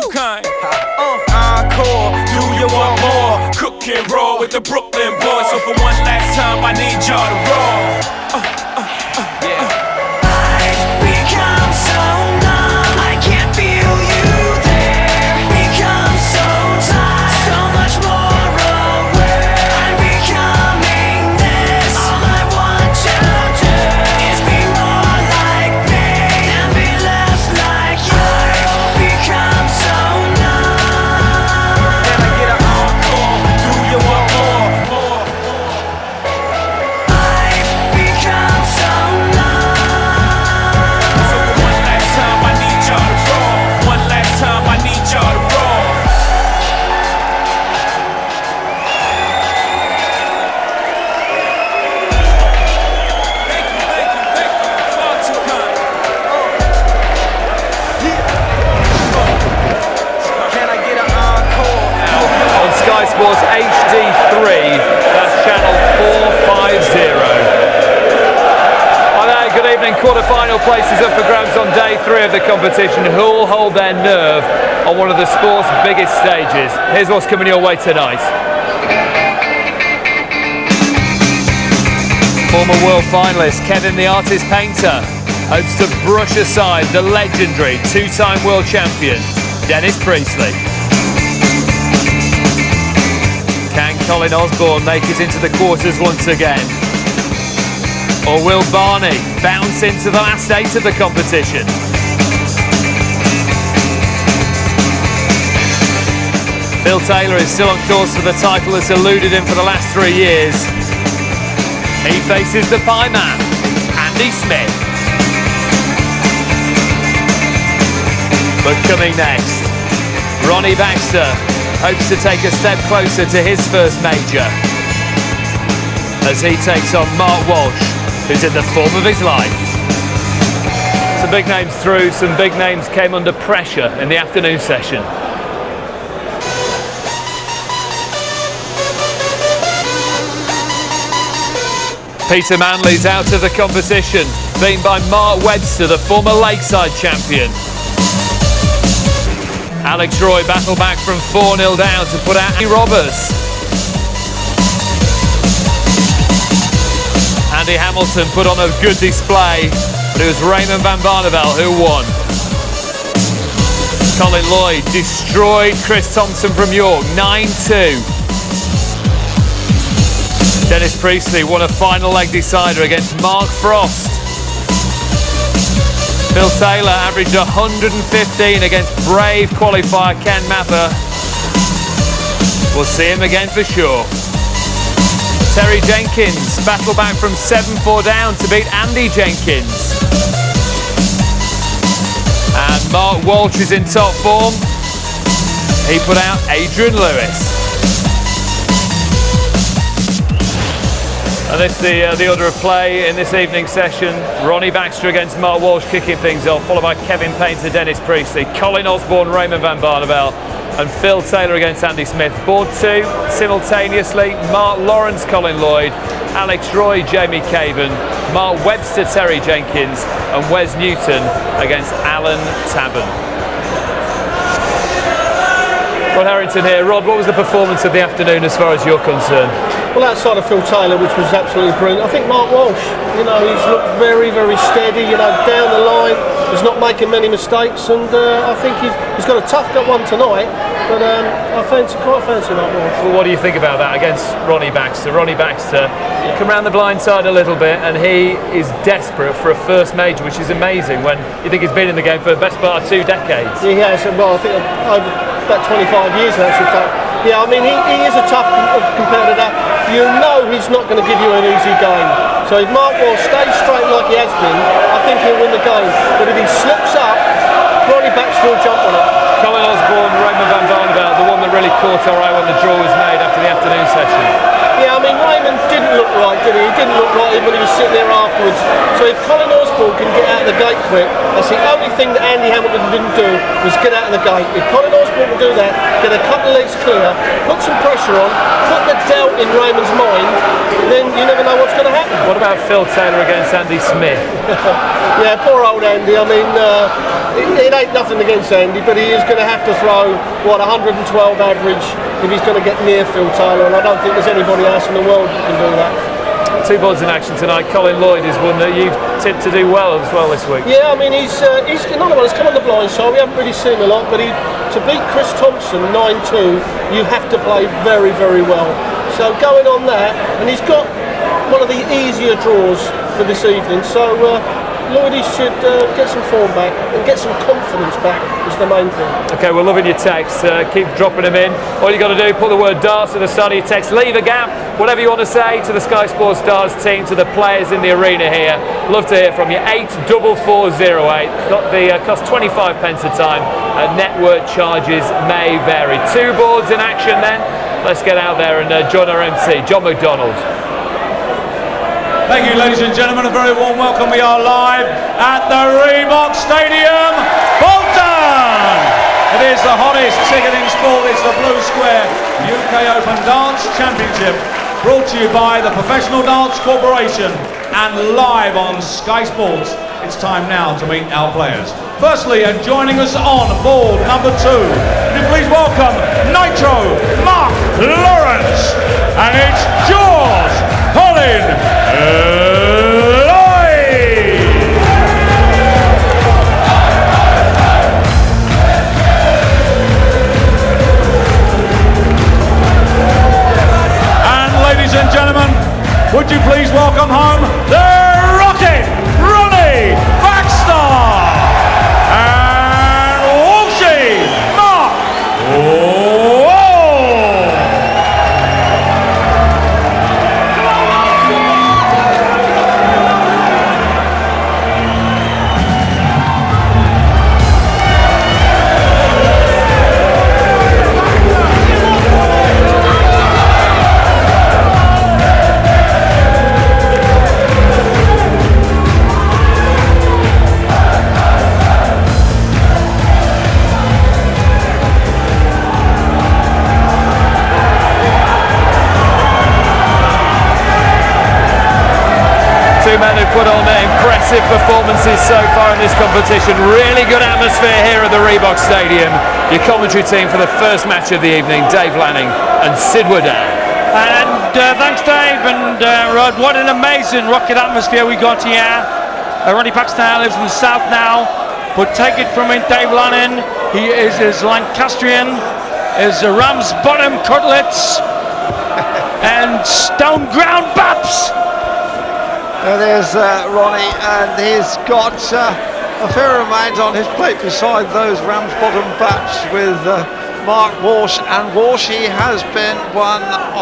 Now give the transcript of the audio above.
too kind. Encore, do you want more? Cook and roll with the Brooklyn boys. So for one last time, I need y'all to roll. I've become so numb, I can't feel you there. Become so tired, so much more aware. I'm becoming this. All I want to do is be more like me and be less like you. I've become so numb. Can I get an encore? Do you want more? I've become so numb. So for one last time, I need y'all to roll. One last time, I need y'all to roll. Thank you. Far too kind. Can I get an encore? On Sky Sports HD3, that's channel 450. Hi there, good evening. Quarter-final places up for grabs on day 3 of the competition. Who'll hold their nerve on one of the sport's biggest stages? Here's what's coming your way tonight. Former world finalist Kevin the Artist Painter hopes to brush aside the legendary 2-time world champion Dennis Priestley. Can Colin Osborne make it into the quarters once again? Or will Barney bounce into the last 8 of the competition? Phil Taylor is still on course for the title that's eluded him for the last 3 years. He faces the Pie Man, Andy Smith. But coming next, Ronnie Baxter hopes to take a step closer to his first major as he takes on Mark Walsh, who's in the form of his life. Some big names through, some big names came under pressure in the afternoon session. Peter Manley's out of the competition, beaten by Mark Webster, the former Lakeside champion. Alex Roy battled back from 4-0 down to put out Andy Roberts. Andy Hamilton put on a good display, but it was Raymond van Barneveld who won. Colin Lloyd destroyed Chris Thompson from York, 9-2. Dennis Priestley won a final leg decider against Mark Frost. Phil Taylor averaged 115 against brave qualifier Ken Mather. We'll see him again for sure. Terry Jenkins battled back from 7-4 down to beat Andy Jenkins. And Mark Walsh is in top form. He put out Adrian Lewis. And this the order of play in this evening's session. Ronnie Baxter against Mark Walsh kicking things off, followed by Kevin Painter, Dennis Priestley, Colin Osborne, Raymond van Barneveld, and Phil Taylor against Andy Smith. Board 2 simultaneously, Mark Lawrence, Colin Lloyd, Alex Roy, Jamie Caven, Mark Webster, Terry Jenkins, and Wes Newton against Alan Tabern. Rod Harrington here. Rod, what was the performance of the afternoon as far as you're concerned? Well, outside of Phil Taylor, which was absolutely brilliant, I think Mark Walsh, he's looked very, very steady, down the line. He's not making many mistakes, and I think he's got a tough one tonight, but I quite fancy Mark Walsh. Well, what do you think about that against Ronnie Baxter? Ronnie Baxter come round the blind side a little bit, and he is desperate for a first major, which is amazing when you think he's been in the game for the best part of 2 decades. He has, well, I think over about 25 years in actual fact. Yeah, I mean, he is a tough competitor. You know he's not going to give you an easy game. So if Mark Walsh stays straight like he has been, I think he'll win the game. But if he slips up, Ronnie Baxter will jump on it. Colin Osborne, Raymond van Barneveld, the one that really caught our eye when the draw was made after the afternoon session. Yeah, I mean, Raymond didn't look right, did he? He didn't look right when he was sitting there afterwards. So if Colin Osborne Osborne can get out of the gate quick. That's the only thing that Andy Hamilton didn't do, was get out of the gate. If Colin Osborne can do that, get a couple of legs clear, put some pressure on, put the doubt in Raymond's mind, then you never know what's going to happen. What about Phil Taylor against Andy Smith? Yeah, poor old Andy. I mean, it ain't nothing against Andy, but he is going to have to throw, 112 average if he's going to get near Phil Taylor, and I don't think there's anybody else in the world that can do that. Two boards in action tonight. Colin Lloyd is one that you've tipped to do well as well this week. Yeah, I mean, he's another one that's come on the blind side. We haven't really seen him a lot, but to beat Chris Thompson 9-2, you have to play very, very well. So going on that, and he's got one of the easier draws for this evening. So Lloydie should get some form back and get some confidence back is the main thing. Okay, we're loving your texts. Keep dropping them in. All you got to do, put the word darts at the start of your text. Leave a gap, whatever you want to say to the Sky Sports Darts team, to the players in the arena here. Love to hear from you. 84408. Cost 25 pence a time. Network charges may vary. Two boards in action then. Let's get out there and join our MC, John McDonald. Thank you, ladies and gentlemen. A very warm welcome. We are live at the Reebok Stadium, Bolton. It is the hottest ticketing sport. It's the Blue Square UK Open Dance Championship, brought to you by the Professional Dance Corporation and live on Sky Sports. It's time now to meet our players. Firstly, and joining us on board number 2, would you please welcome Nitro Mark Lawrence, and it's George Colin Lloyd. And ladies and gentlemen, would you please welcome home the Rocket Ronnie Baxter and Walshy Mark Walsh. Two men who put on impressive performances so far in this competition. Really good atmosphere here at the Reebok Stadium. Your commentary team for the first match of the evening, Dave Lanning and Sid Woodard. And thanks, Dave and Rod. What an amazing rocket atmosphere we got here. Ronnie Baxter lives in the south now, but take it from him, Dave Lanning. He is his Lancastrian, his Ram's bottom cutlets, and stone ground baps. There's Ronnie, and he's got a fair amount on his plate beside those Rams bottom bats with Mark Walsh, and Walsh, he has been one of